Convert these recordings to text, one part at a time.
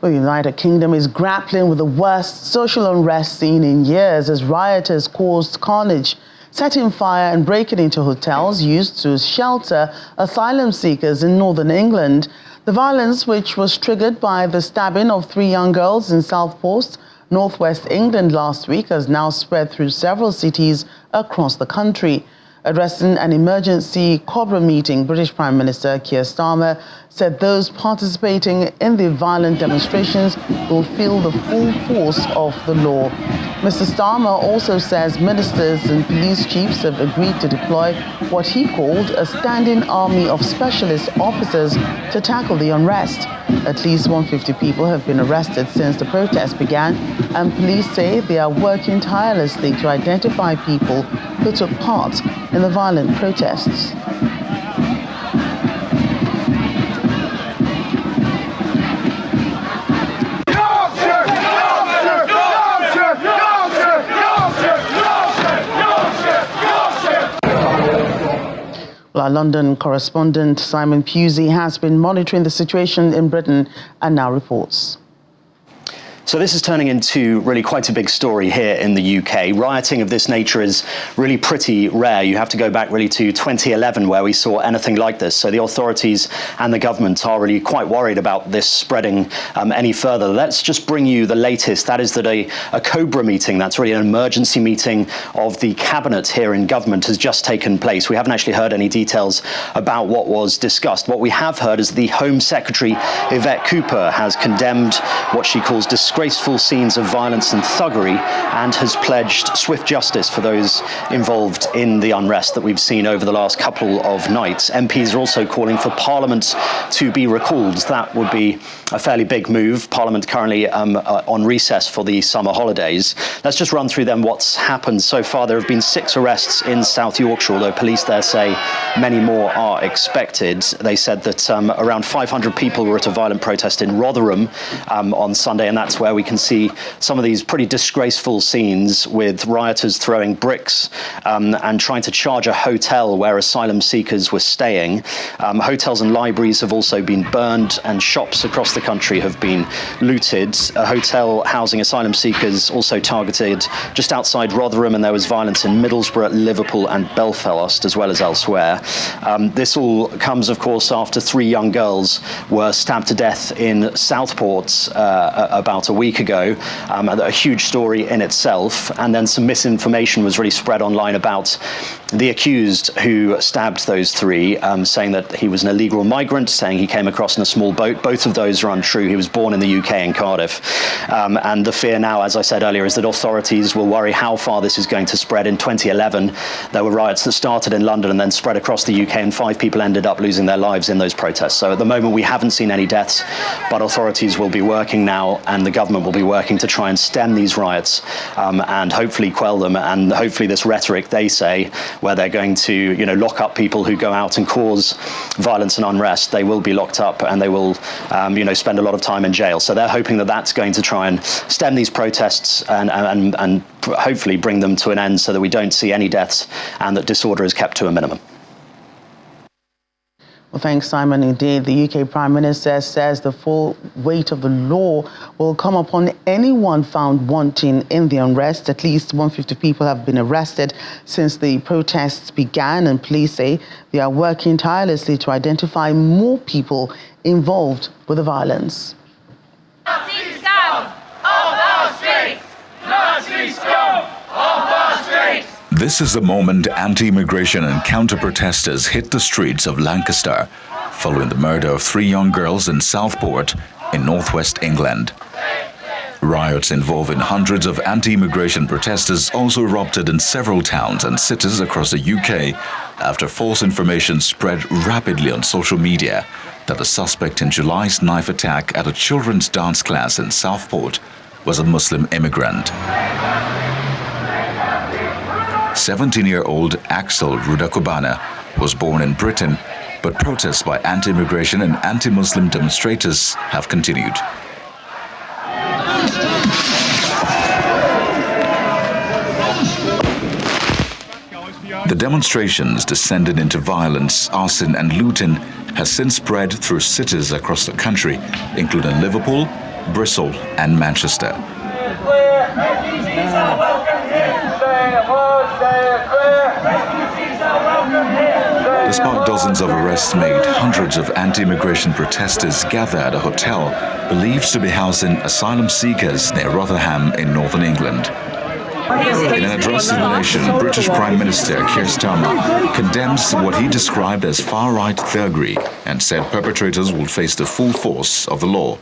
Well, the United Kingdom is grappling with the worst social unrest seen in years as rioters caused carnage, setting fire and breaking into hotels used to shelter asylum seekers in northern England. The violence, which was triggered by the stabbing of 3 young girls in Southport, northwest England last week, has now spread through several cities across the country. Addressing an emergency Cobra meeting, British Prime Minister Keir Starmer said those participating in the violent demonstrations will feel the full force of the law. Mr. Starmer also says ministers and police chiefs have agreed to deploy what he called a standing army of specialist officers to tackle the unrest. At least 150 people have been arrested since the protests began, and police say they are working tirelessly to identify people who took part in the violent protests. Our London correspondent Simon Pusey has been monitoring the situation in Britain and now reports. So this is turning into really quite a big story here in the UK. Rioting of this nature is really pretty rare. You have to go back really to 2011 where we saw anything like this. So the authorities and the government are really quite worried about this spreading any further. Let's just bring you the latest. That is that a Cobra meeting, that's really an emergency meeting of the cabinet here in government, has just taken place. We haven't actually heard any details about what was discussed. What we have heard is the Home Secretary, Yvette Cooper, has condemned what she calls disgraceful scenes of violence and thuggery and has pledged swift justice for those involved in the unrest that we've seen over the last couple of nights. MPs are also calling for Parliament to be recalled. That would be a fairly big move. Parliament currently on recess for the summer holidays. Let's just run through then what's happened so far. There have been 6 arrests in South Yorkshire, although police there say many more are expected. They said that around 500 people were at a violent protest in Rotherham on Sunday, and that's where we can see some of these pretty disgraceful scenes with rioters throwing bricks and trying to charge a hotel where asylum seekers were staying. Hotels and libraries have also been burned, and shops across the country have been looted. A hotel housing asylum seekers also targeted just outside Rotherham, and there was violence in Middlesbrough, Liverpool and Belfast, as well as elsewhere. This all comes, of course, after 3 young girls were stabbed to death in Southport about a week ago. A huge story in itself. And then some misinformation was really spread online about the accused who stabbed those 3, saying that he was an illegal migrant, saying he came across in a small boat. Both of those are untrue. He was born in the UK in Cardiff. And the fear now, as I said earlier, is that authorities will worry how far this is going to spread. In 2011, there were riots that started in London and then spread across the UK, and 5 people ended up losing their lives in those protests. So at the moment, we haven't seen any deaths, but authorities will be working now, and the government will be working to try and stem these riots and hopefully quell them. And hopefully this rhetoric, they say, where they're going to, lock up people who go out and cause violence and unrest, they will be locked up and they will, spend a lot of time in jail. So they're hoping that that's going to try and stem these protests and hopefully bring them to an end so that we don't see any deaths and that disorder is kept to a minimum. Well, thanks, Simon. Indeed, the UK Prime Minister says the full weight of the law will come upon anyone found wanting in the unrest. At least 150 people have been arrested since the protests began, and police say they are working tirelessly to identify more people involved with the violence. Nazis down! Off our streets! Nazis down! Off our streets! This is the moment anti-immigration and counter-protesters hit the streets of Lancaster following the murder of 3 young girls in Southport in northwest England. Riots involving hundreds of anti-immigration protesters also erupted in several towns and cities across the UK after false information spread rapidly on social media that the suspect in July's knife attack at a children's dance class in Southport was a Muslim immigrant. 17-year-old Axel Rudakubana was born in Britain, but protests by anti-immigration and anti-Muslim demonstrators have continued. The demonstrations descended into violence, arson and looting has since spread through cities across the country, including Liverpool, Bristol and Manchester. Despite dozens of arrests made, hundreds of anti-immigration protesters gather at a hotel believed to be housing asylum seekers near Rotherham in northern England. In an address to the nation, British Prime Minister Keir Starmer condemns what he described as far-right thuggery and said perpetrators will face the full force of the law.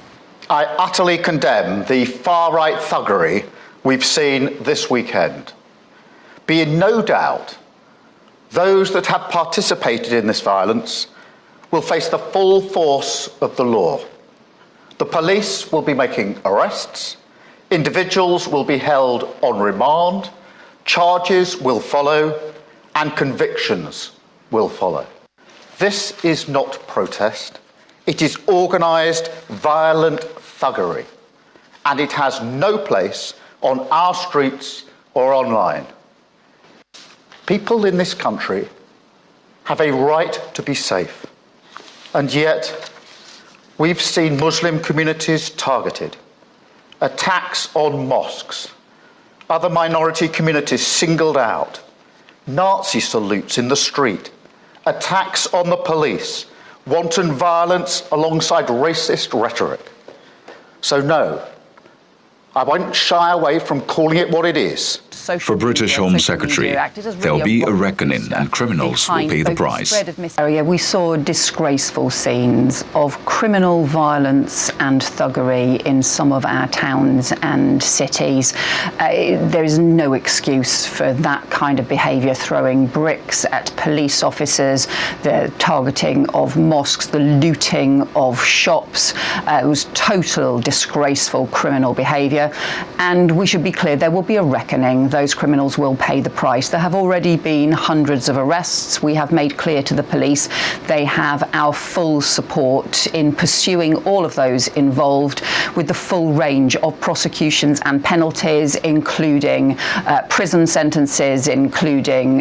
I utterly condemn the far-right thuggery we've seen this weekend. Be in no doubt, those that have participated in this violence will face the full force of the law. The police will be making arrests, individuals will be held on remand, charges will follow, and convictions will follow. This is not protest. It is organised, violent thuggery, and it has no place on our streets or online. People in this country have a right to be safe, and yet we've seen Muslim communities targeted, attacks on mosques, other minority communities singled out, Nazi salutes in the street, attacks on the police, wanton violence alongside racist rhetoric. So no, I won't shy away from calling it what it is. For British Home Secretary, there'll be a reckoning and criminals will pay the price. We saw disgraceful scenes of criminal violence and thuggery in some of our towns and cities. There is no excuse for that kind of behaviour, throwing bricks at police officers, the targeting of mosques, the looting of shops. It was total disgraceful criminal behaviour, and we should be clear, there will be a reckoning. Those criminals will pay the price. There have already been hundreds of arrests. We have made clear to the police they have our full support in pursuing all of those involved with the full range of prosecutions and penalties, including prison sentences, including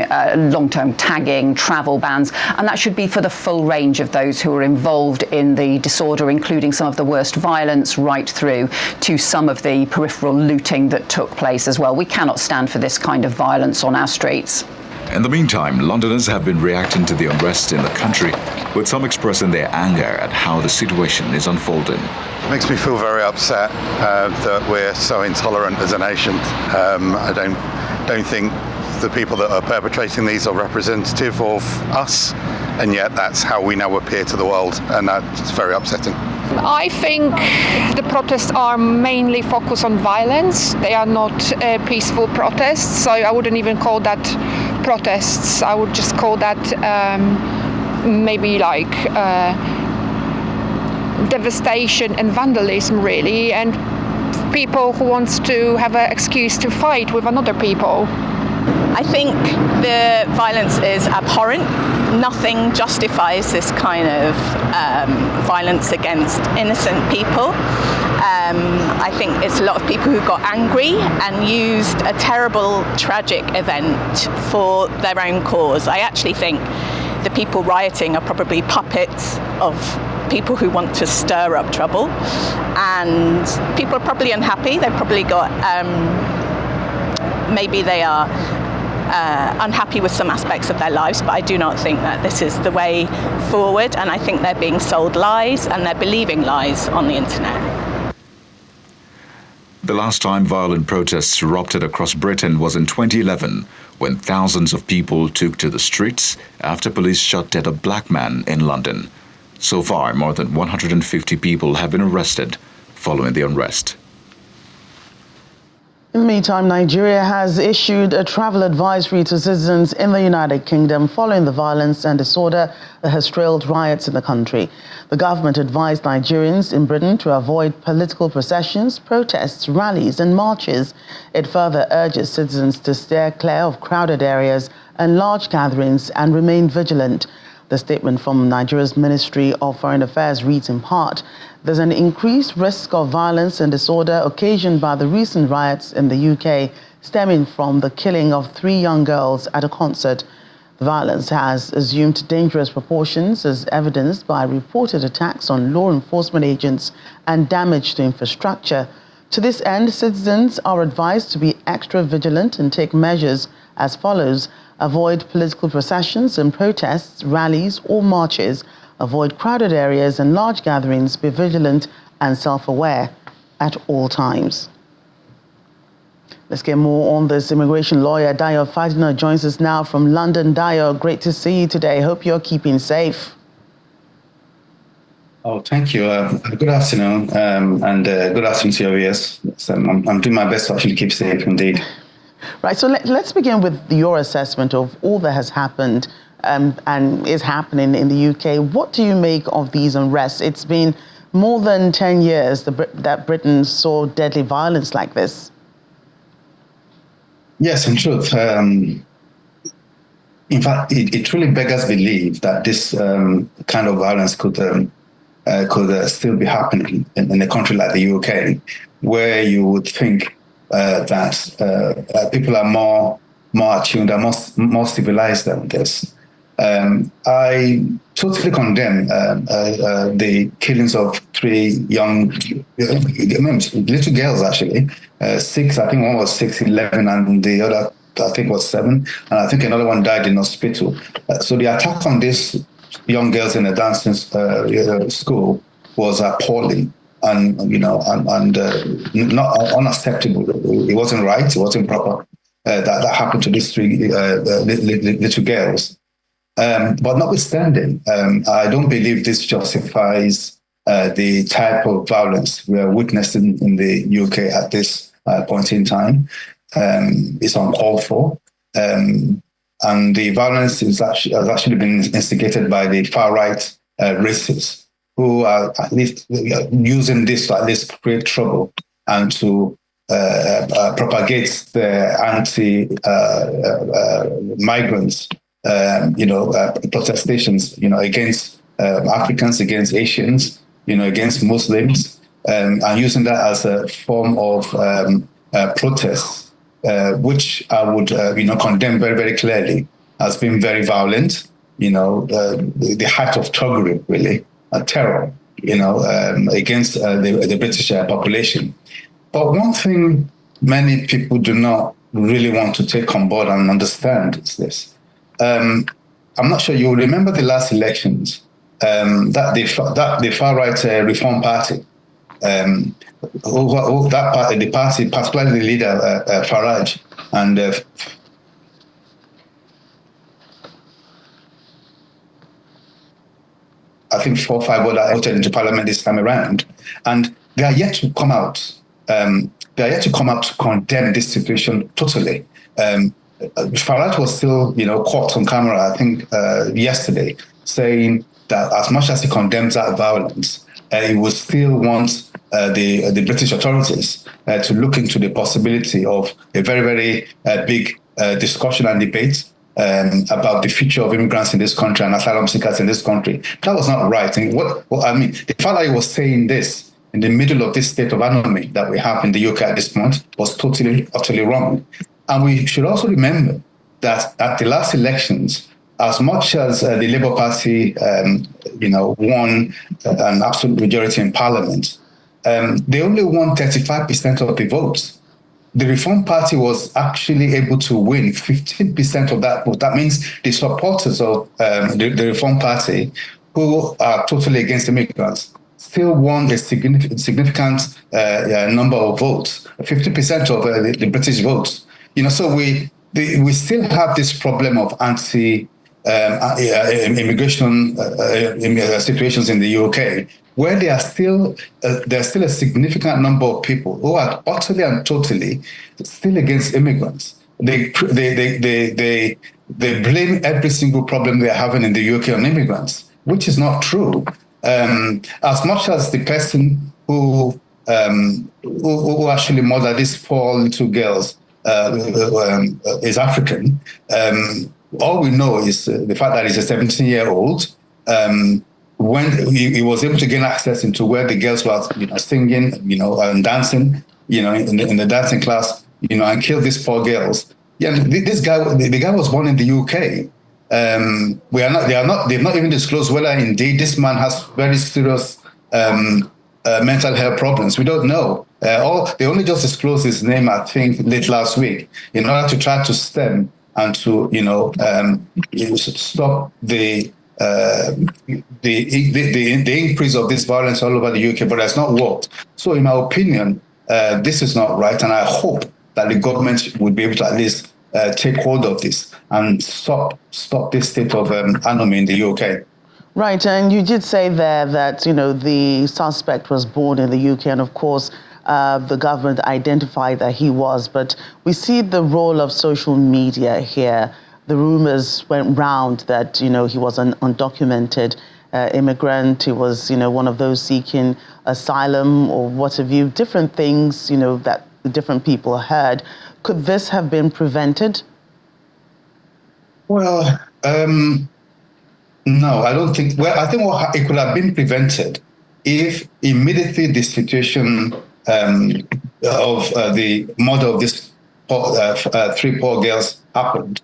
long-term tagging, travel bans, and that should be for the full range of those who are involved in the disorder, including some of the worst violence, right through to some of the peripheral looting that took place as well. We cannot stand for this kind of violence on our streets. In the meantime, Londoners have been reacting to the unrest in the country, with some expressing their anger at how the situation is unfolding. It makes me feel very upset that we're so intolerant as a nation. I don't think the people that are perpetrating these are representative of us, and yet that's how we now appear to the world, and that's very upsetting. I think the protests are mainly focused on violence. They are not peaceful protests, so I wouldn't even call that protests. I would just call that maybe like devastation and vandalism, really, and people who want to have an excuse to fight with another people. I think the violence is abhorrent. Nothing justifies this kind of violence against innocent people. I think it's a lot of people who got angry and used a terrible, tragic event for their own cause. I actually think the people rioting are probably puppets of people who want to stir up trouble. And people are probably unhappy. They've probably got, maybe they are unhappy with some aspects of their lives, but I do not think that this is the way forward, and I think they're being sold lies and they're believing lies on the internet. The last time violent protests erupted across Britain was in 2011, when thousands of people took to the streets after police shot dead a black man in London. So far, more than 150 people have been arrested following the unrest. In the meantime, Nigeria has issued a travel advisory to citizens in the United Kingdom following the violence and disorder that has trailed riots in the country. The government advised Nigerians in Britain to avoid political processions, protests, rallies and marches. It further urges citizens to steer clear of crowded areas and large gatherings and remain vigilant. The statement from Nigeria's Ministry of Foreign Affairs reads in part, "There's an increased risk of violence and disorder occasioned by the recent riots in the UK, stemming from the killing of 3 young girls at a concert. The violence has assumed dangerous proportions, as evidenced by reported attacks on law enforcement agents and damage to infrastructure. To this end, citizens are advised to be extra vigilant and take measures as follows: avoid political processions and protests, rallies or marches, avoid crowded areas and large gatherings, be vigilant and self-aware at all times. Let's get more on this. Immigration lawyer Dayo Fadina joins us now from London. Dayo, great to see you today. Hope you're keeping safe. Oh, thank you. Good afternoon, and good afternoon to your viewers. I'm doing my best to actually keep safe, indeed. Right, so let's begin with your assessment of all that has happened and is happening in the UK. What do you make of these unrests? It's been more than 10 years that Britain saw deadly violence like this. Yes, in truth. In fact, it truly beggars belief that this kind of violence could still be happening in a country like the UK, where you would think that people are more attuned and more civilized than this. I totally condemn the killings of 3 young little girls, actually. 6, I think one was 6, 11, and the other, I think, was 7. And I think another one died in hospital. So the attack on these young girls in a dancing school was appalling and not unacceptable. It wasn't right. It wasn't proper. That happened to these 3 little girls. But notwithstanding, I don't believe this justifies the type of violence we are witnessing in the UK at this point in time. It's uncalled for. And the violence has actually been instigated by the far-right racists, who are at least using this to at least create trouble and to propagate the anti-migrants protestations, against Africans, against Asians, against Muslims, and using that as a form of protest, which I would, condemn very, very clearly as being very violent, the height of thuggery, really, terror, against the British population. But one thing many people do not really want to take on board and understand is this. I'm not sure you remember the last elections, that the far-right Reform Party, the party, particularly the leader, Farage, and I think 4 or 5 other voted into parliament this time around, and they are yet to come out. To condemn this situation totally. Farage was still, caught on camera, I think, yesterday, saying that as much as he condemns that violence, he would still want the British authorities to look into the possibility of a very, very big discussion and debate about the future of immigrants in this country and asylum seekers in this country. That was not right. And the fact that he was saying this in the middle of this state of anarchy that we have in the UK at this point was totally, utterly wrong. And we should also remember that at the last elections, as much as the Labour Party, won an absolute majority in Parliament, they only won 35% of the votes. The Reform Party was actually able to win 15% of that vote. That means the supporters of the Reform Party, who are totally against immigrants, still won a significant number of votes, 50% of the British votes. So we still have this problem of anti-immigration situations in the UK, where there's still a significant number of people who are utterly and totally still against immigrants. They blame every single problem they're having in the UK on immigrants, which is not true. As much as the person who actually murdered these 4 little girls is African, all we know is the fact that he's a 17-year-old. When he was able to gain access into where the girls were, singing, and dancing, in the dancing class, and killed these 4 girls. Yeah, this guy, the guy was born in the UK. we are not. They are not. They've not even disclosed whether indeed this man has very serious mental health problems. We don't know. They only just disclosed his name, I think, late last week, in order to try to stem and to stop the increase of this violence all over the UK. But it's not worked. So, in my opinion, this is not right, and I hope that the government would be able to at least take hold of this and stop this state of anomaly in the UK. Right, and you did say there that, the suspect was born in the UK, and of course, the government identified that he was, but we see the role of social media here. The rumors went round that, he was an undocumented immigrant. He was, one of those seeking asylum or what have you, different things, that different people heard. Could this have been prevented? Well, no, I don't think. Well, I think it could have been prevented if immediately the situation of the murder of these three poor girls happened.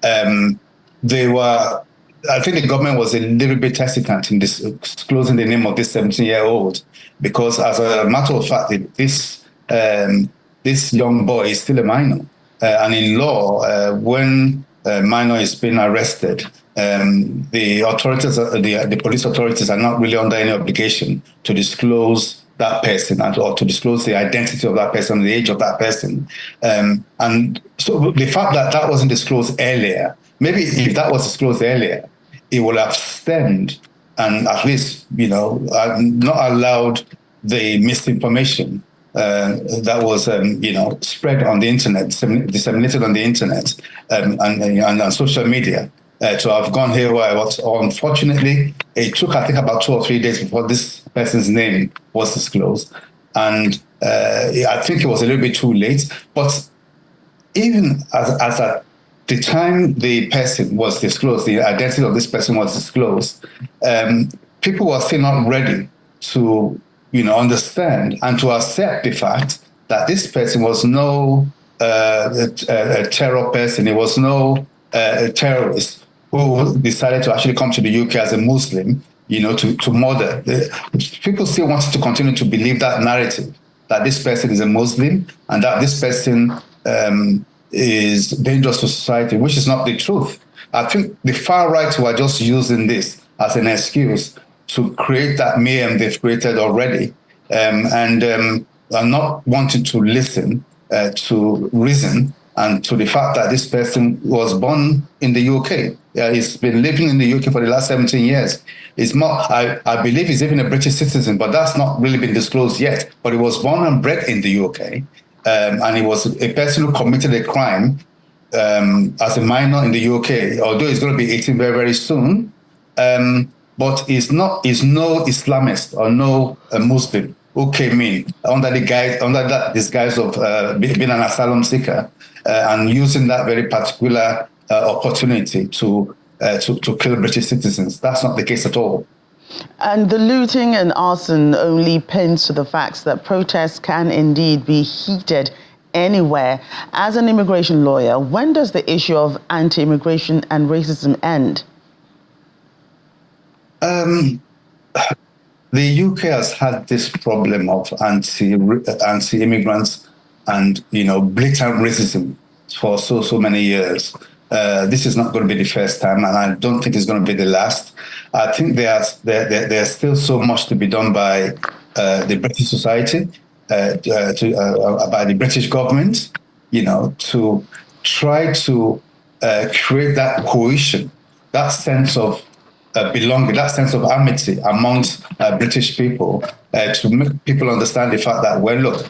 I think the government was a little bit hesitant in disclosing the name of this 17-year-old because, as a matter of fact, this young boy is still a minor, and in law, when a minor is being arrested, the authorities, the police authorities, are not really under any obligation to disclose that person or to disclose the identity of that person, the age of that person. And so the fact that that wasn't disclosed earlier, maybe if that was disclosed earlier, it would have stemmed and at least, not allowed the misinformation that was, spread on the internet, disseminated on the internet and on social media to have gone haywire. Unfortunately, it took, I think, about 2 or 3 days before this person's name was disclosed. And I think it was a little bit too late. But even as at the time the person was disclosed, the identity of this person was disclosed, people were still not ready to understand and to accept the fact that this person was no a terror person. He was no terrorist who decided to actually come to the UK as a Muslim, to murder. People still wanted to continue to believe that narrative, that this person is a Muslim and that this person is dangerous to society, which is not the truth. I think the far right were just using this as an excuse to create that mayhem they've created already, and are not wanting to listen to reason and to the fact that this person was born in the UK. He's been living in the UK for the last 17 years. It's more, I believe he's even a British citizen, but that's not really been disclosed yet. But he was born and bred in the UK, and he was a person who committed a crime as a minor in the UK, although he's going to be 18 very, very soon. But he's no Islamist or no Muslim who came in under that disguise of being an asylum seeker and using that very particular opportunity to kill British citizens. That's not the case at all. And the looting and arson only points to the facts that protests can indeed be heated anywhere. As an immigration lawyer, when does the issue of anti-immigration and racism end? The UK has had this problem of anti-immigrants and blatant racism for so many years. This is not going to be the first time, and I don't think it's going to be the last. I think there's still so much to be done by the British society, by the British government, to try to create that cohesion, that sense of belonging, that sense of amity amongst British people, to make people understand the fact that, well, look,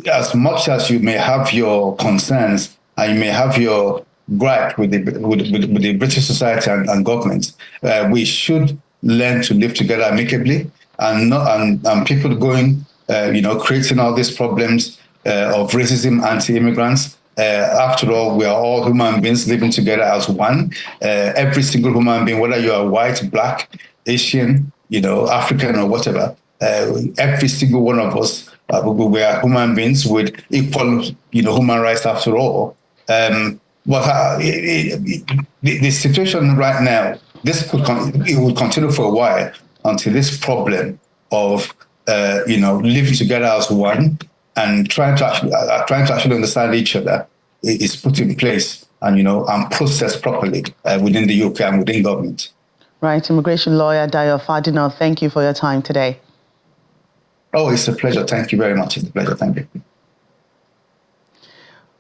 as much as you may have your concerns and you may have your gripe with the British society and government, we should learn to live together amicably, and people going, creating all these problems of racism, anti-immigrants. After all, we are all human beings living together as one. Every single human being, whether you are white, black, Asian, African or whatever, every single one of us, we are human beings with equal, human rights after all. But the situation right now, it will continue for a while until this problem of living together as one and trying to actually understand each other is put in place and processed properly within the UK and within government. Right, immigration lawyer Dayo Fadina, thank you for your time today. Oh, it's a pleasure. Thank you very much. It's a pleasure. Thank you.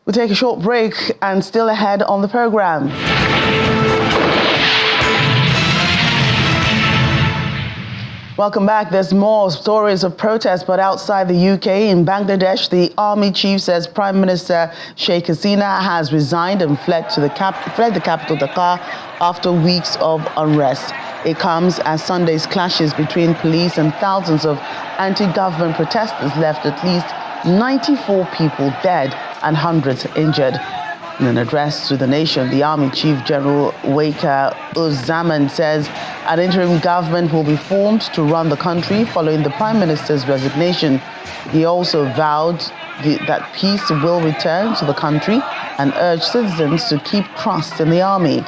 We'll take a short break and still ahead on the program. Welcome back. There's more stories of protests, but outside the UK, in Bangladesh, the army chief says Prime Minister Sheikh Hasina has resigned and fled the capital Dhaka after weeks of unrest. It comes as Sunday's clashes between police and thousands of anti-government protesters left at least 94 people dead and hundreds injured. In an address to the nation, the Army Chief General Waker Uzzaman says an interim government will be formed to run the country following the Prime Minister's resignation. He also vowed that peace will return to the country and urged citizens to keep trust in the army.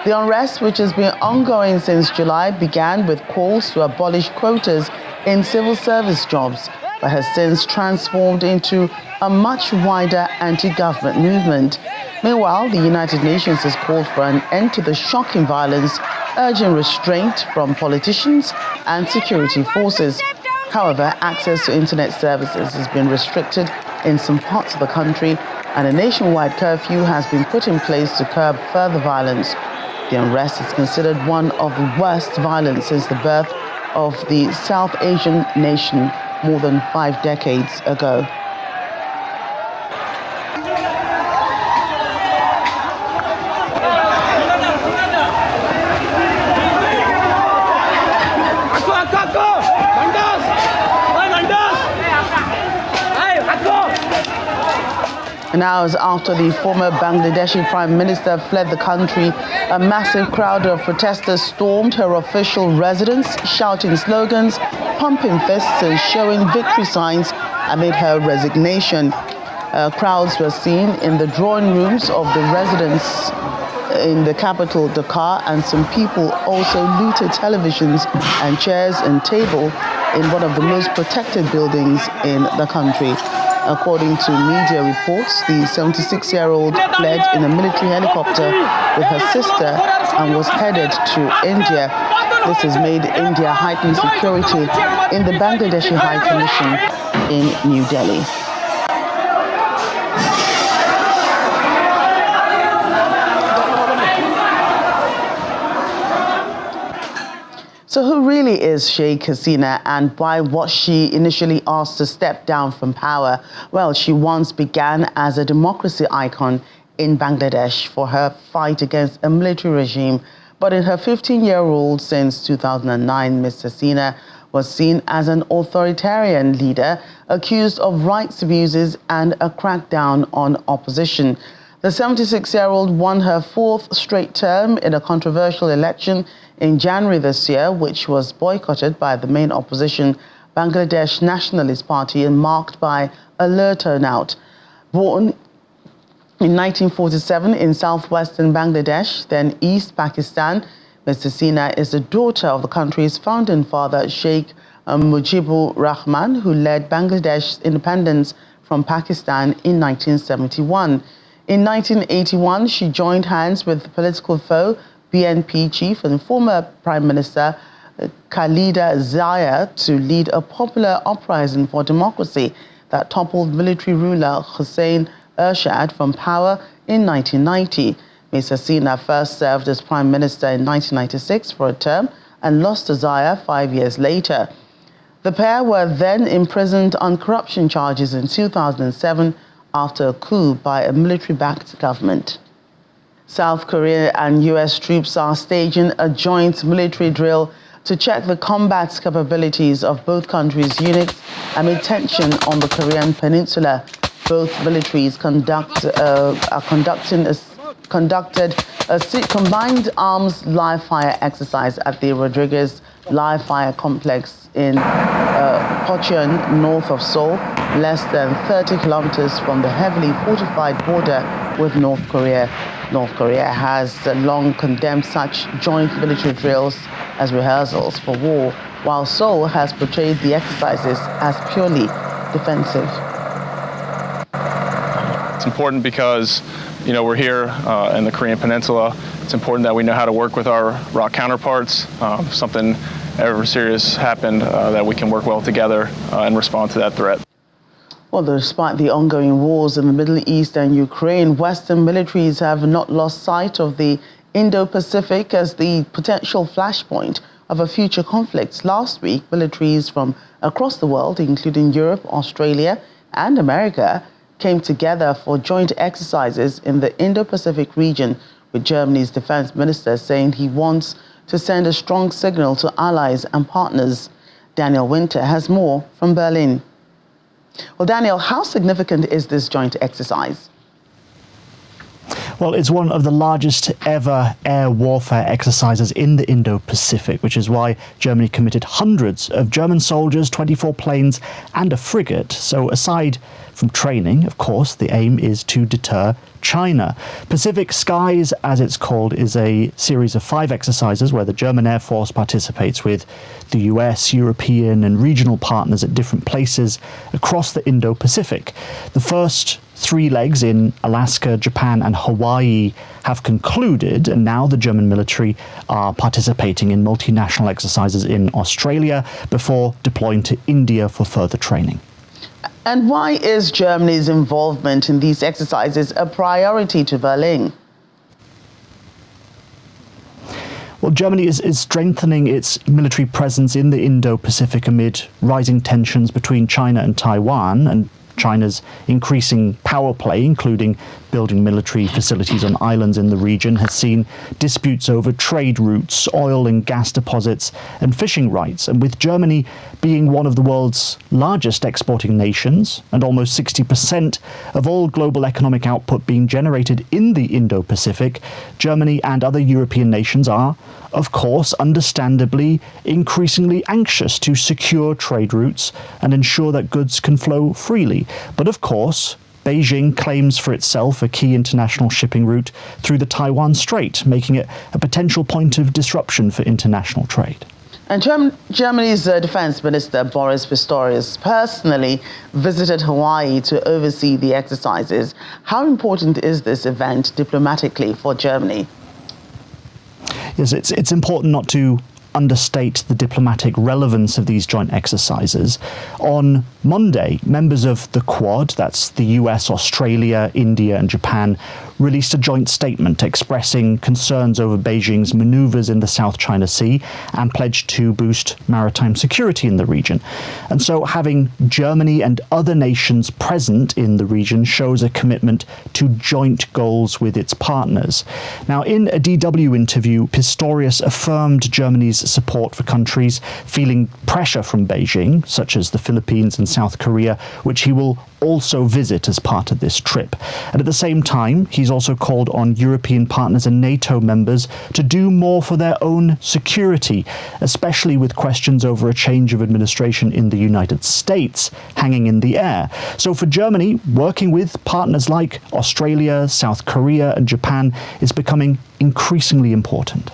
The unrest, which has been ongoing since July, began with calls to abolish quotas in civil service jobs, but has since transformed into a much wider anti-government movement. Meanwhile, the United Nations has called for an end to the shocking violence, urging restraint from politicians and security forces. However, access to internet services has been restricted in some parts of the country, and a nationwide curfew has been put in place to curb further violence. The unrest is considered one of the worst violence since the birth of the South Asian nation more than 5 decades ago. And hours after the former Bangladeshi Prime Minister fled the country, a massive crowd of protesters stormed her official residence, shouting slogans, pumping fists and showing victory signs amid her resignation. Crowds were seen in the drawing rooms of the residence in the capital, Dhaka, and some people also looted televisions and chairs and tables in one of the most protected buildings in the country. According to media reports, the 76-year-old fled in a military helicopter with her sister and was headed to India. This has made India heighten security in the Bangladeshi High Commission in New Delhi. So who really is Sheikh Hasina, and why was she initially asked to step down from power? Well, she once began as a democracy icon in Bangladesh for her fight against a military regime. But in her 15-year rule since 2009, Ms. Hasina was seen as an authoritarian leader accused of rights abuses and a crackdown on opposition. The 76-year-old won her 4th straight term in a controversial election in January this year, which was boycotted by the main opposition, Bangladesh Nationalist Party, and marked by a low turnout. Born in 1947 in southwestern Bangladesh, then East Pakistan, Ms. Hasina is the daughter of the country's founding father, Sheikh Mujibur Rahman, who led Bangladesh's independence from Pakistan in 1971. In 1981, she joined hands with the political foe, BNP chief and former Prime Minister Khalida Zia, to lead a popular uprising for democracy that toppled military ruler Hussein Ershad from power in 1990. Ms. Hasina first served as Prime Minister in 1996 for a term and lost to Zia 5 years later. The pair were then imprisoned on corruption charges in 2007 after a coup by a military-backed government. South Korea and US troops are staging a joint military drill to check the combat capabilities of both countries' units amid tension on the Korean peninsula. Both militaries conducted a combined arms live fire exercise at the Rodriguez live fire complex in Pocheon, north of Seoul, less than 30 kilometers from the heavily fortified border with North Korea. North Korea has long condemned such joint military drills as rehearsals for war, while Seoul has portrayed the exercises as purely defensive. It's important because, we're here in the Korean Peninsula. It's important that we know how to work with our ROK counterparts. If something ever serious happened, that we can work well together and respond to that threat. Well, despite the ongoing wars in the Middle East and Ukraine, Western militaries have not lost sight of the Indo-Pacific as the potential flashpoint of a future conflict. Last week, militaries from across the world, including Europe, Australia, and America, came together for joint exercises in the Indo-Pacific region, with Germany's defense minister saying he wants to send a strong signal to allies and partners. Daniel Winter has more from Berlin. Well, Daniel, how significant is this joint exercise? Well, it's one of the largest ever air warfare exercises in the Indo-Pacific, which is why Germany committed hundreds of German soldiers, 24 planes and a frigate. So aside from training, of course, the aim is to deter China. Pacific Skies, as it's called, is a series of 5 exercises where the German Air Force participates with the US, European and regional partners at different places across the Indo-Pacific. The first 3 legs in Alaska, Japan and Hawaii have concluded, and now the German military are participating in multinational exercises in Australia before deploying to India for further training. And why is Germany's involvement in these exercises a priority to Berlin? Well, Germany is strengthening its military presence in the Indo-Pacific amid rising tensions between China and Taiwan, and China's increasing power play, including building military facilities on islands in the region, has seen disputes over trade routes, oil and gas deposits, and fishing rights. And with Germany being one of the world's largest exporting nations, and almost 60% of all global economic output being generated in the Indo-Pacific, Germany and other European nations are, of course, understandably, increasingly anxious to secure trade routes and ensure that goods can flow freely. But of course, Beijing claims for itself a key international shipping route through the Taiwan Strait, making it a potential point of disruption for international trade. And Germany's defense minister, Boris Pistorius, personally visited Hawaii to oversee the exercises. How important is this event diplomatically for Germany? Yes, it's important not to understate the diplomatic relevance of these joint exercises. On Monday, members of the Quad, that's the US, Australia, India and Japan, released a joint statement expressing concerns over Beijing's maneuvers in the South China Sea and pledged to boost maritime security in the region. And so having Germany and other nations present in the region shows a commitment to joint goals with its partners. Now, in a DW interview, Pistorius affirmed Germany's support for countries feeling pressure from Beijing, such as the Philippines and South Korea, which he will also visit as part of this trip. And at the same time, he's also called on European partners and NATO members to do more for their own security, especially with questions over a change of administration in the United States hanging in the air. So for Germany, working with partners like Australia, South Korea and Japan is becoming increasingly important.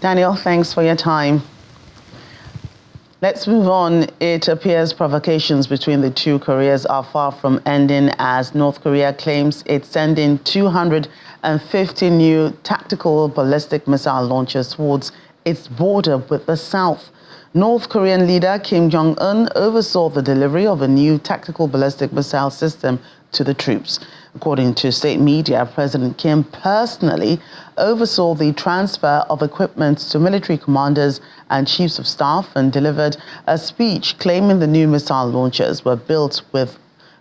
Daniel, thanks for your time. Let's move on. It appears provocations between the two Koreas are far from ending as North Korea claims it's sending 250 new tactical ballistic missile launchers towards its border with the South. North Korean leader Kim Jong-un oversaw the delivery of a new tactical ballistic missile system to the troops. According to state media, President Kim personally oversaw the transfer of equipment to military commanders and chiefs of staff and delivered a speech claiming the new missile launchers were built with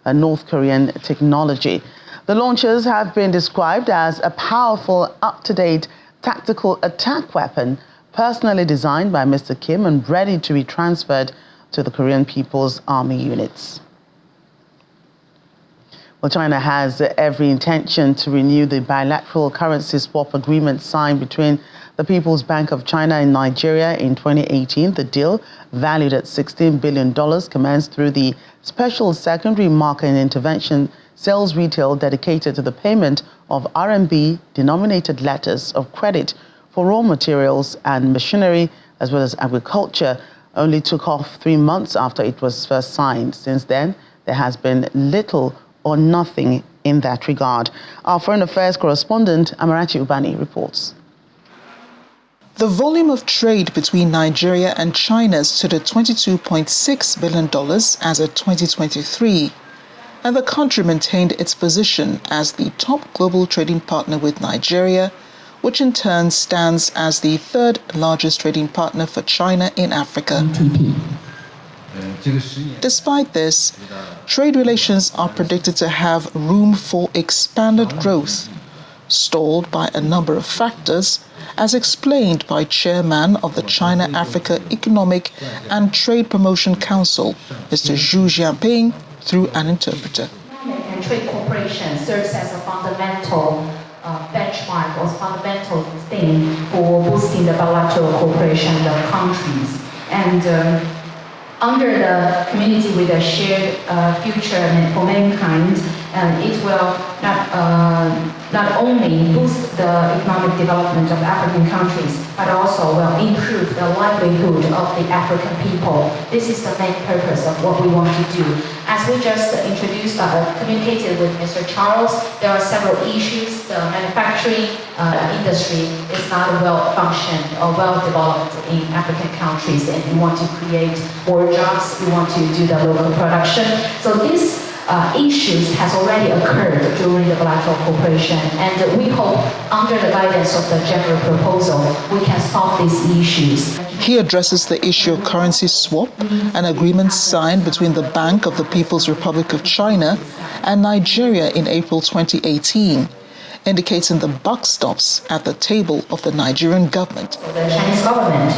a North Korean technology. The launchers have been described as a powerful, up-to-date tactical attack weapon personally designed by Mr. Kim and ready to be transferred to the Korean People's Army units. Well, China has every intention to renew the bilateral currency swap agreement signed between the People's Bank of China and Nigeria in 2018. The deal, valued at $16 billion, commenced through the special secondary market intervention sales retail dedicated to the payment of RMB denominated letters of credit for raw materials and machinery, as well as agriculture, only took off 3 months after it was first signed. Since then, there has been little or nothing in that regard. Our Foreign Affairs correspondent, Amarachi Ubani, reports. The volume of trade between Nigeria and China stood at $22.6 billion as of 2023, and the country maintained its position as the top global trading partner with Nigeria, which in turn stands as the third largest trading partner for China in Africa. Despite this, trade relations are predicted to have room for expanded growth, stalled by a number of factors, as explained by Chairman of the China-Africa Economic and Trade Promotion Council, Mr. Xu Jianping, through an interpreter. And trade cooperation serves as a fundamental benchmark or fundamental thing for boosting the bilateral cooperation of countries. And under the community with a shared future for mankind, it will not only boost the economic development of African countries, but also will improve the livelihood of the African people. This is the main purpose of what we want to do. As we just communicated with Mr. Charles, there are several issues. The manufacturing industry is not well-functioned or well-developed in African countries, and we want to create more jobs. We want to do the local production. So this issues has already occurred during the bilateral cooperation, and we hope under the guidance of the general proposal we can solve these issues. He addresses the issue of currency swap, an agreement signed between the Bank of the People's Republic of China and Nigeria in April 2018, indicating the buck stops at the table of the Nigerian government. The Chinese government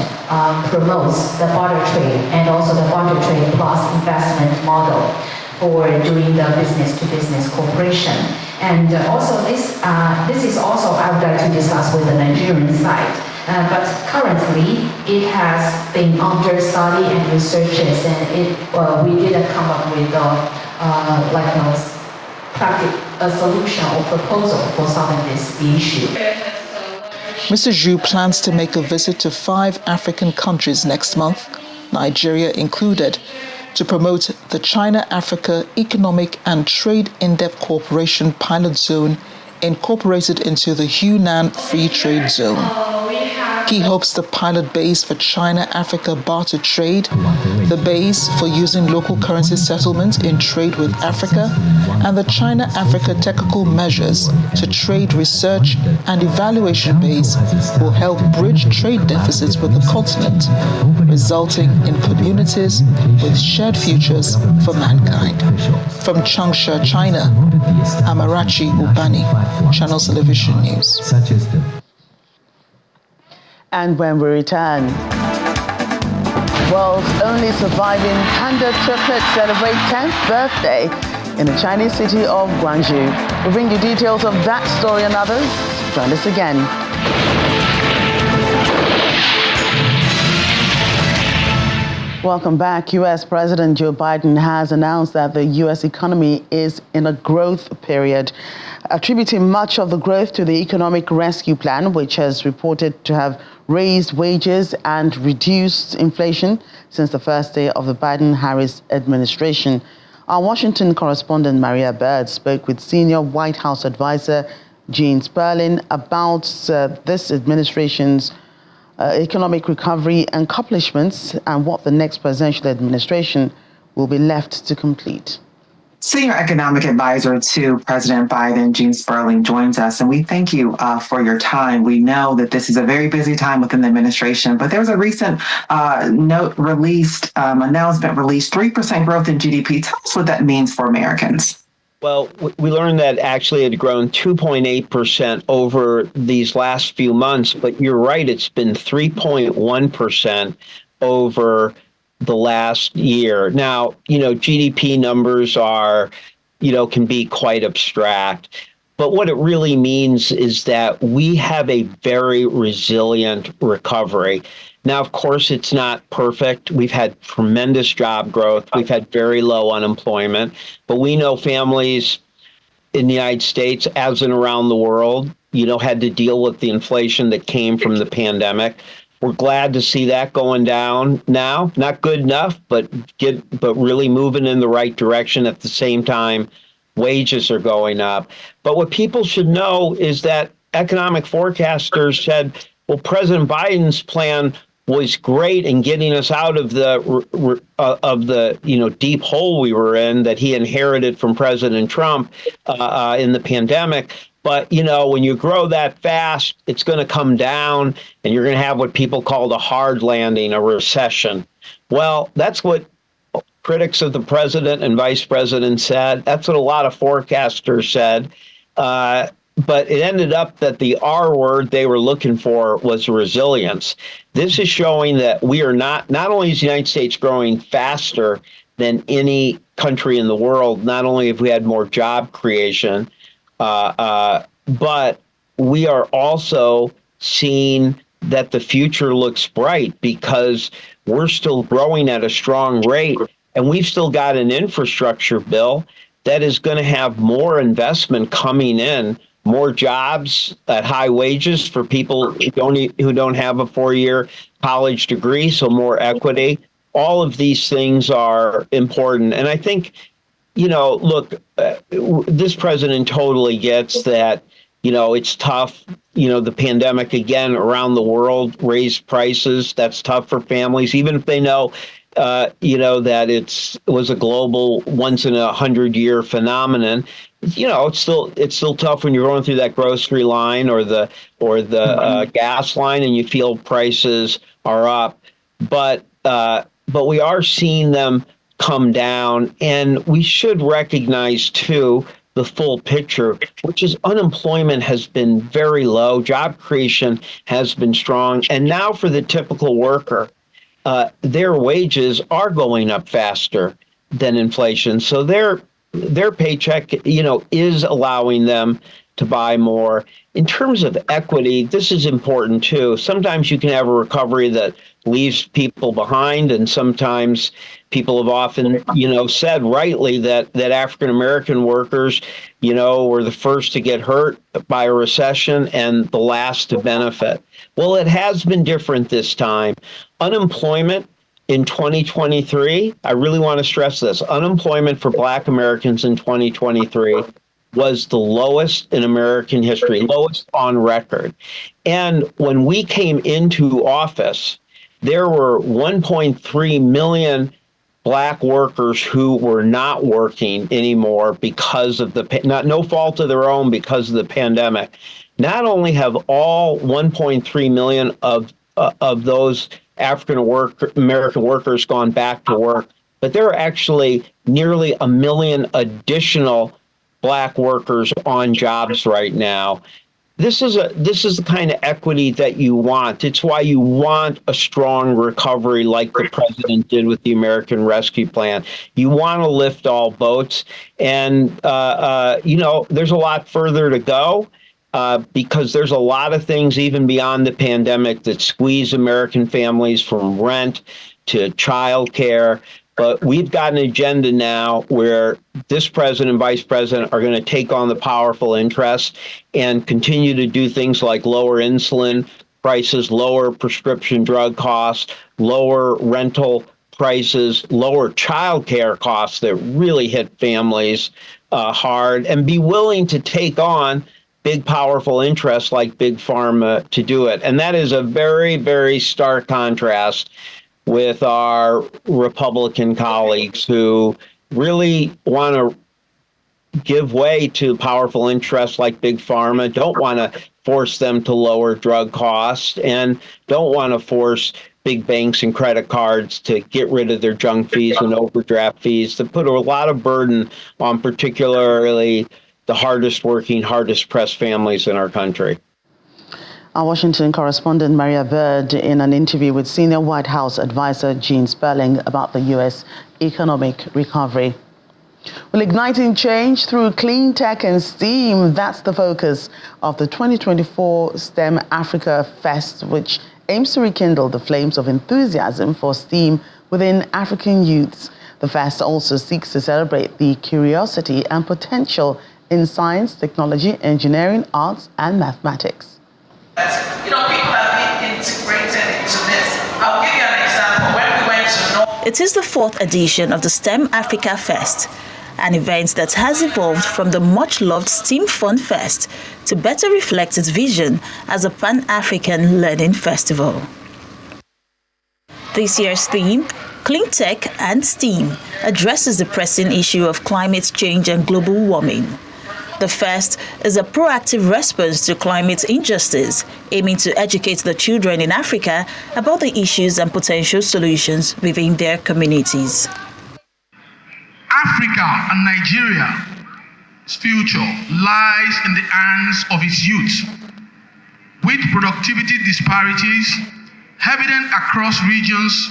promotes the barter trade and also the barter trade plus investment model for doing the business-to-business cooperation. And also this is also I would like to discuss with the Nigerian side. But currently it has been under study and researches, and we didn't come up with a solution or proposal for solving this issue. Mr. Xu plans to make a visit to 5 African countries next month, Nigeria included, to promote the China-Africa Economic and Trade In-Depth Cooperation Pilot Zone incorporated into the Hunan Free Trade Zone. He hopes the pilot base for China-Africa barter trade, the base for using local currency settlement in trade with Africa, and the China-Africa technical measures to trade research and evaluation base will help bridge trade deficits with the continent, resulting in communities with shared futures for mankind. From Changsha, China, Amarachi Ubani, Channel Television News. And when we return, world's only surviving Panda triplets celebrate 10th birthday in the Chinese city of Guangzhou. We'll bring you details of that story and others. Join us again. Welcome back. U.S. President Joe Biden has announced that the U.S. economy is in a growth period, attributing much of the growth to the economic rescue plan, which has reported to have raised wages and reduced inflation since the first day of the Biden-Harris administration. Our Washington correspondent Maria Bird spoke with senior White House advisor Gene Sperling about this administration's economic recovery accomplishments and what the next presidential administration will be left to complete. Senior Economic Advisor to President Biden, Gene Sperling, joins us, and we thank you for your time. We know that this is a very busy time within the administration, but there was a recent announcement released, 3% growth in GDP. Tell us what that means for Americans. Well, we learned that actually it had grown 2.8% over these last few months, but you're right, it's been 3.1% over the last year. Now, GDP numbers are, can be quite abstract, but what it really means is that we have a very resilient recovery. Now, of course, it's not perfect. We've had tremendous job growth. We've had very low unemployment, but we know families in the United States, as in around the world, had to deal with the inflation that came from the pandemic. We're glad to see that going down now. Not good enough, but really moving in the right direction. At the same time, wages are going up. But what people should know is that economic forecasters said, well, President Biden's plan was great in getting us out of the deep hole we were in that he inherited from President Trump in the pandemic. But, when you grow that fast, it's going to come down and you're going to have what people call the hard landing, a recession. Well, that's what critics of the president and vice president said. That's what a lot of forecasters said. But it ended up that the R word they were looking for was resilience. This is showing that we are not only is the United States growing faster than any country in the world, not only have we had more job creation, but we are also seeing that the future looks bright because we're still growing at a strong rate. And we've still got an infrastructure bill that is going to have more investment coming in, more jobs at high wages for people who don't have a 4-year college degree, so more equity. All of these things are important. And I think, this president totally gets that, it's tough. The pandemic, again, around the world raised prices. That's tough for families, even if they know that it was a global once in 100-year phenomenon. It's still tough when you're going through that grocery line or the gas line and you feel prices are up. But we are seeing them come down, and we should recognize too the full picture, which is unemployment has been very low, job creation has been strong, and now for the typical worker, their wages are going up faster than inflation. So their paycheck, is allowing them to buy more. In terms of equity, this is important too. Sometimes you can have a recovery that leaves people behind, and sometimes people have often, said rightly that African American workers, were the first to get hurt by a recession and the last to benefit. Well, it has been different this time. Unemployment in 2023, I really want to stress this, unemployment for Black Americans in 2023 was the lowest in American history, lowest on record. And when we came into office, there were 1.3 million Black workers who were not working anymore because of no fault of their own, because of the pandemic. Not only have all 1.3 million of those African American workers gone back to work, but there are actually nearly 1 million additional Black workers on jobs right now. This is the kind of equity that you want. It's why you want a strong recovery like the president did with the American Rescue Plan. You want to lift all boats. And, there's a lot further to go because there's a lot of things even beyond the pandemic that squeeze American families, from rent to childcare. But we've got an agenda now where this president and vice president are going to take on the powerful interests and continue to do things like lower insulin prices, lower prescription drug costs, lower rental prices, lower childcare costs that really hit families hard, and be willing to take on big, powerful interests like Big Pharma to do it. And that is a very, very stark contrast with our Republican colleagues who really want to give way to powerful interests like Big Pharma, don't want to force them to lower drug costs, and don't want to force big banks and credit cards to get rid of their junk fees and overdraft fees that put a lot of burden on particularly the hardest working, hardest pressed families in our country. Our Washington correspondent Maria Bird in an interview with senior White House advisor Gene Sperling about the U.S. economic recovery. Well, igniting change through clean tech and STEAM, that's the focus of the 2024 STEM Africa Fest, which aims to rekindle the flames of enthusiasm for STEAM within African youths. The fest also seeks to celebrate the curiosity and potential in science, technology, engineering, arts, and mathematics. People have been integrated into this. I'll give you an example. When we went to It is the 4th edition of the STEM Africa Fest, an event that has evolved from the much-loved STEAM Fun Fest to better reflect its vision as a Pan-African learning festival. This year's theme, Clean Tech and STEAM, addresses the pressing issue of climate change and global warming. The fest is a proactive response to climate injustice, aiming to educate the children in Africa about the issues and potential solutions within their communities. Africa and Nigeria's future lies in the hands of its youth. With productivity disparities evident across regions,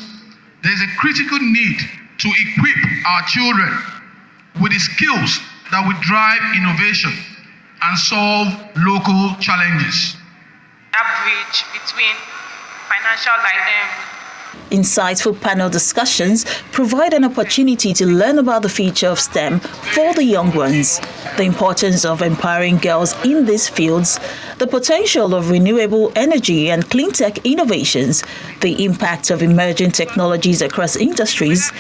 there is a critical need to equip our children with the skills that will drive innovation and solve local challenges. A bridge between financial Insightful panel discussions provide an opportunity to learn about the future of STEM for the young ones, the importance of empowering girls in these fields, the potential of renewable energy and clean tech innovations, the impact of emerging technologies across industries,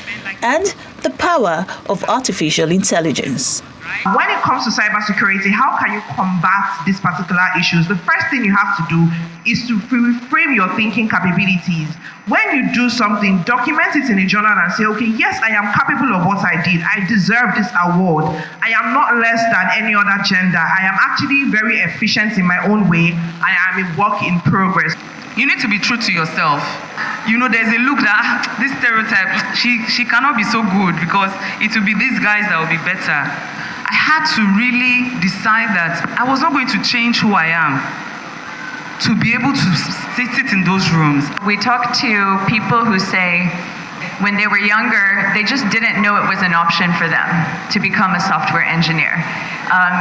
and the power of artificial intelligence. When it comes to cybersecurity, how can you combat these particular issues? The first thing you have to do is to reframe your thinking capabilities. When you do something, document it in a journal and say, okay, yes, I am capable of what I did. I deserve this award. I am not less than any other gender. I am actually very efficient in my own way. I am a work in progress. You need to be true to yourself. There's a look that this stereotype, she cannot be so good because it will be these guys that will be better. I had to really decide that I was not going to change who I am to be able to sit in those rooms. We talk to people who say when they were younger, they just didn't know it was an option for them to become a software engineer.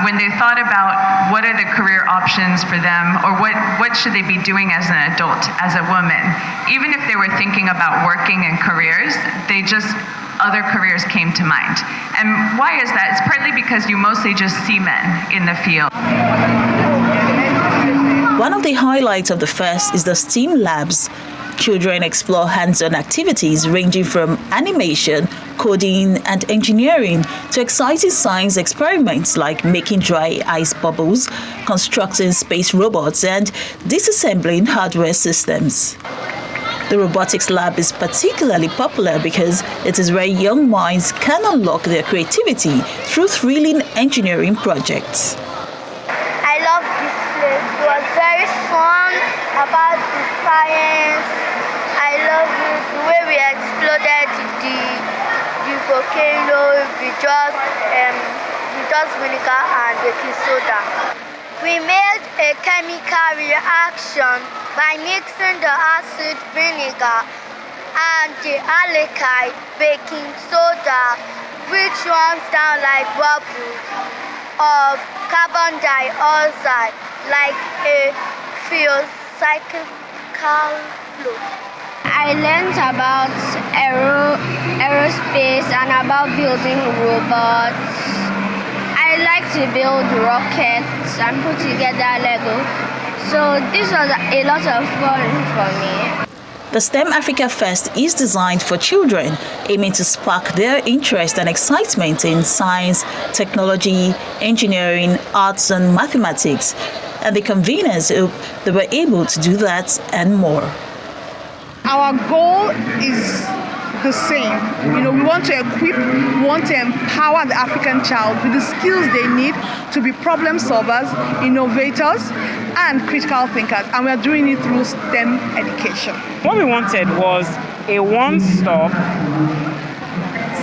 When they thought about what are the career options for them or what should they be doing as an adult, as a woman, even if they were thinking about working in careers, other careers came to mind. And why is that? It's partly because you mostly just see men in the field. One of the highlights of the fest is the STEAM Labs. Children explore hands-on activities ranging from animation, coding, and engineering to exciting science experiments like making dry ice bubbles, constructing space robots, and disassembling hardware systems. The robotics lab is particularly popular because it is where young minds can unlock their creativity through thrilling engineering projects. I love this place. It was very fun about the science. I love the way we exploded the volcano with just vinegar and baking soda. We made a chemical reaction by mixing the acid vinegar and the alkali baking soda, which runs down like bubbles of carbon dioxide, like a physical flow. I learned about aerospace and about building robots. I like to build rockets and put together Lego. So this was a lot of fun for me. The STEM Africa Fest is designed for children, aiming to spark their interest and excitement in science, technology, engineering, arts, and mathematics. And the conveners hope they were able to do that and more. Our goal is the same. We want to equip, we want to empower the African child with the skills they need to be problem solvers, innovators, and critical thinkers. And we are doing it through STEM education. What we wanted was a one-stop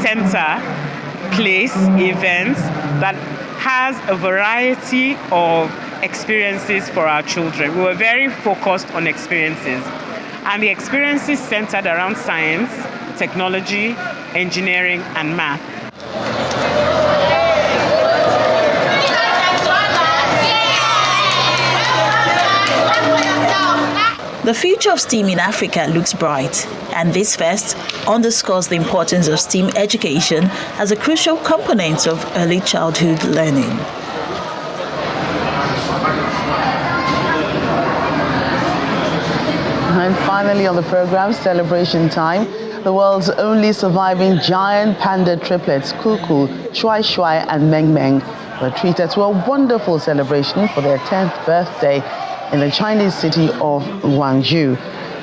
center, place, event that has a variety of experiences for our children. We were very focused on experiences. And the experiences centered around science, technology, engineering, and math. The future of STEAM in Africa looks bright, and this fest underscores the importance of STEAM education as a crucial component of early childhood learning. And finally on the program, celebration time. The world's only surviving giant panda triplets, Cuckoo, Shuai Shuai and Meng Meng, were treated to a wonderful celebration for their 10th birthday in the Chinese city of Guangzhou.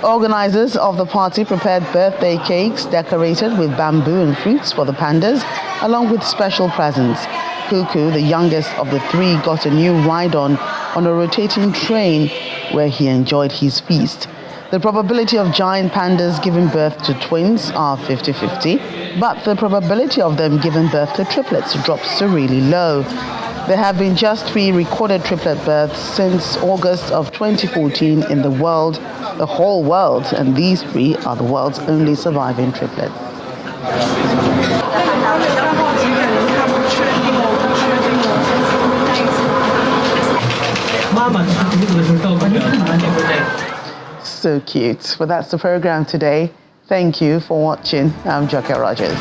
Organizers of the party prepared birthday cakes decorated with bamboo and fruits for the pandas, along with special presents. Cuckoo, the youngest of the three, got a new ride-on a rotating train where he enjoyed his feast. The probability of giant pandas giving birth to twins are 50-50, but the probability of them giving birth to triplets drops to really low. There have been just 3 recorded triplet births since August of 2014 in the world, the whole world, and these 3 are the world's only surviving triplets. So cute. Well, that's the program today. Thank you for watching. I'm Joker Rogers.